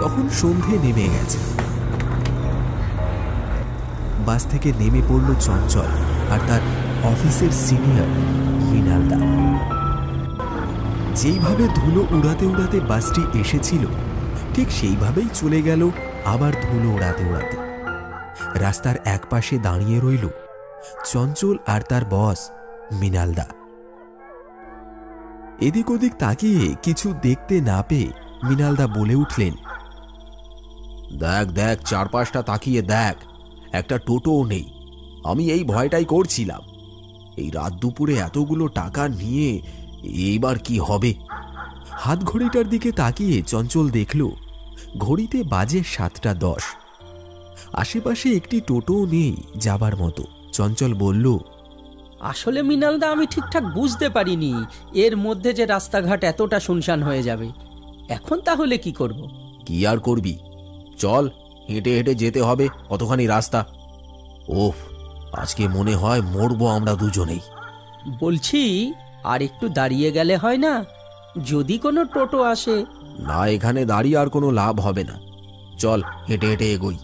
তখন সন্ধে নেমে গেছে। বাস থেকে নেমে পড়ল চঞ্চল আর তার অফিসের সিনিয়র মৃণালদা। যেইভাবে ধুলো উড়াতে উড়াতে বাসটি এসেছিল ঠিক সেইভাবেই চলে গেল আবার ধুলো উড়াতে উড়াতে। রাস্তার একপাশে দাঁড়িয়ে রইল চঞ্চল আর তার বস মৃণালদা। এদিক ওদিক তাকিয়ে কিছু দেখতে না পেয়ে মৃণালদা বলে উঠলেন, দেখ দেখ, চারপাশটা তাকিয়ে দেখ, একটা টোটোও নেই। আমি এই ভয়টাই করছিলাম, এই রাত দুপুরে এতগুলো টাকা নিয়ে এইবার কি হবে। হাত ঘড়িটার দিকে তাকিয়ে চঞ্চল দেখল ঘড়িতে বাজে 7:10। আশেপাশে একটি টোটোও নেই যাবার মতো। চঞ্চল বলল, আসলে মৃণালদা, আমি ঠিকঠাক বুঝতে পারিনি এর মধ্যে যে রাস্তাঘাট এতটা শুনশান হয়ে যাবে। এখন তাহলে কি করব? কি আর করবি, চল, হেঁটে হেঁটে যেতে হবে কতখানি রাস্তা। ওফ, আজকে মনে হয় মরবো আমরা দুজনেই। বলছি, আর একটু দাঁড়িয়ে গেলে হয় না? যদি কোনো টোটো আসে। না, এখানে দাঁড়িয়ে আর কোনো লাভ হবে না, চল হেঁটে হেঁটে এগোই।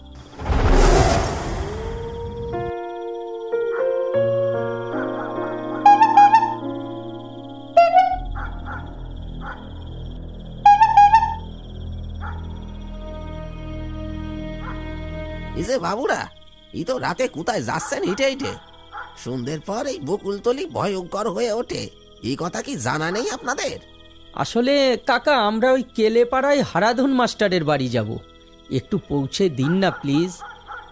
এই যে বাবুরা, এই তো রাতে কোথায় যাচ্ছেন হেঁটে হেঁটে? সন্ধ্যের পর এই বকুলতলি ভয়ঙ্কর হয়ে ওঠে, এই কথা কি জানা নেই আপনাদের? আসলে কাকা, আমরা ওই কেলেপাড়ায় হারাধন মাস্টারের বাড়ি যাব। একটু পৌঁছে দিন না প্লিজ।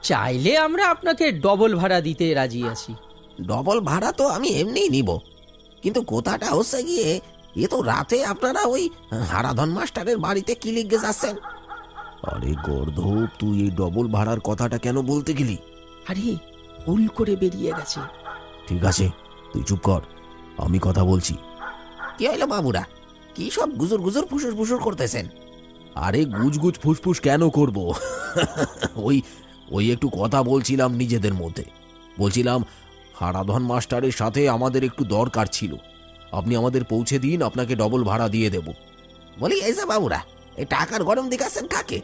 চাইলে আমরা আপনাকে ডবল ভাড়া দিতে রাজি আছি। ডবল ভাড়া তো আমি এমনিই নিব, কিন্তু কথাটা হচ্ছে গিয়ে, এ তো রাতে আপনারা ওই হারাধন মাস্টারের বাড়িতে কি লিখে যাচ্ছেন? আরে গর্ধপ, তুই এই ডবল ভাড়ার কথাটা কেন বলতে গেলি? আরে, ভুল করে বেরিয়ে গেছে। ঠিক আছে, তুই চুপ কর, আমি কথা বলছি। কি হইলো বাবুরা, কি সব গুজুর গুজুর ফুসুর ফুসুর করতেছেন? আরে গুজগুজ ফুসফুস কেন করব? ওই ওই একটু কথা বলছিলাম নিজেদের মধ্যে। বলছিলাম, হারাধন মাস্টারের সাথে আমাদের একটু দরকার ছিল, আপনি আমাদের পৌঁছে দিন, আপনাকে ডবল ভাড়া দিয়ে দেব। বলি, এই যে বাবুরা, এই টাকার গরম দেখাচ্ছেন কাকে?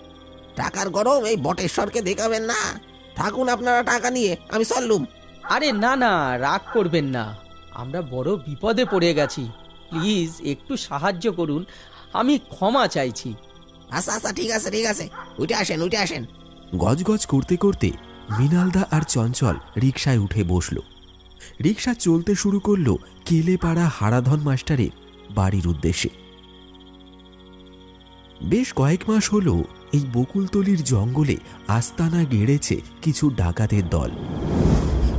টাকার গরম এই বটেশ্বরকে দেখাবেন না। থাকুন আপনারা টাকা নিয়ে, আমি চললুম। আরে না না, রাগ করবেন না, আমরা বড় বিপদে পড়ে গেছি। প্লিজ একটু সাহায্য করুন, আমি ক্ষমা চাইছি। আচ্ছা আচ্ছা, ঠিক আছে ঠিক আছে, উঠে আসেন উঠে আসেন। গজগজ করতে করতে মৃণালদা আর চঞ্চল রিকশায় উঠে বসল। রিকশা চলতে শুরু করলো কেলেপাড়া হারাধন মাস্টারের বাড়ির উদ্দেশ্যে। বেশ কয়েক মাস হলো এই বকুলতলির জঙ্গলে আস্তানা গেড়েছে কিছু ডাকাতের দল,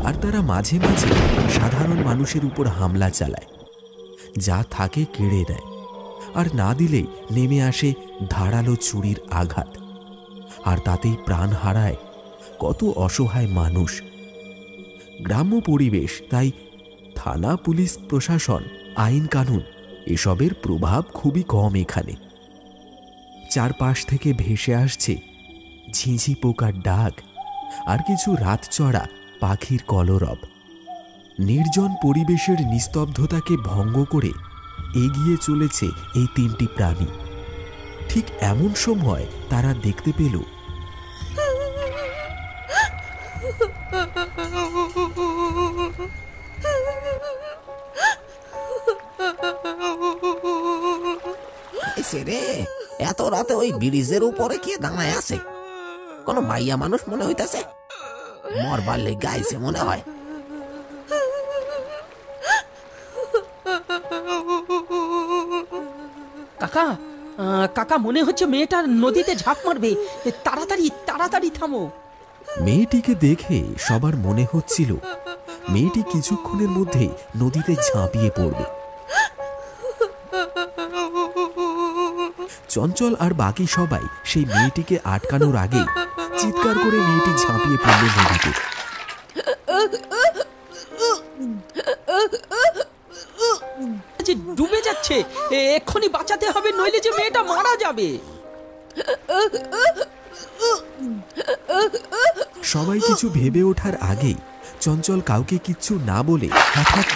আর তারা মাঝে মাঝে সাধারণ মানুষের উপর হামলা চালায়, যা থাকে কেড়ে নেয়, আর না দিলেই নেমে আসে ধারালো ছুরির আঘাত, আর তাতেই প্রাণ হারায় কত অসহায় মানুষ। গ্রাম্য পরিবেশ, তাই থানা, পুলিশ প্রশাসন, আইন কানুন এসবের প্রভাব খুবই কম এখানে। চারপাশ থেকে ভেসে আসছে ঝিঁঝি পোকার ডাক আর কিছু রাতচড়া পাখির কলরব। নির্জন পরিবেশের নিস্তব্ধতাকে ভঙ্গ করে এগিয়ে চলেছে এই তিনটি প্রাণী। ঠিক এমন সময় তারা দেখতে পেল রে, এত রাতে ওই ব্রিজের উপরে কে দাঁড়ায় আছে? কোন মাইয়া মানুষ মনে হইতাছে, মরবার লেগে আইছে মনে হয়। কাকা, কাকা, মনে হচ্ছে মেয়েটা নদীতে ঝাঁপ মারবে। তাড়াতাড়ি তাড়াতাড়ি থামো। মেয়েটিকে দেখে সবার মনে হচ্ছিল মেয়েটি কিছুক্ষণের মধ্যেই নদীতে ঝাঁপিয়ে পড়বে। চঞ্চল আর বাকি সবাই সেই মেয়েটিকে আটকানোর আগেই চিৎকার করে মেয়েটি ঝাঁপিয়ে পড়ল নদীতে। ডুবে যাচ্ছে, এক্ষুনি বাঁচাতে হবে, নইলে যে মেয়েটা মারা যাবে। সবাই কিছু ভেবে ওঠার আগেই চঞ্চল কাউকে কিচ্ছু না বলে হঠাৎ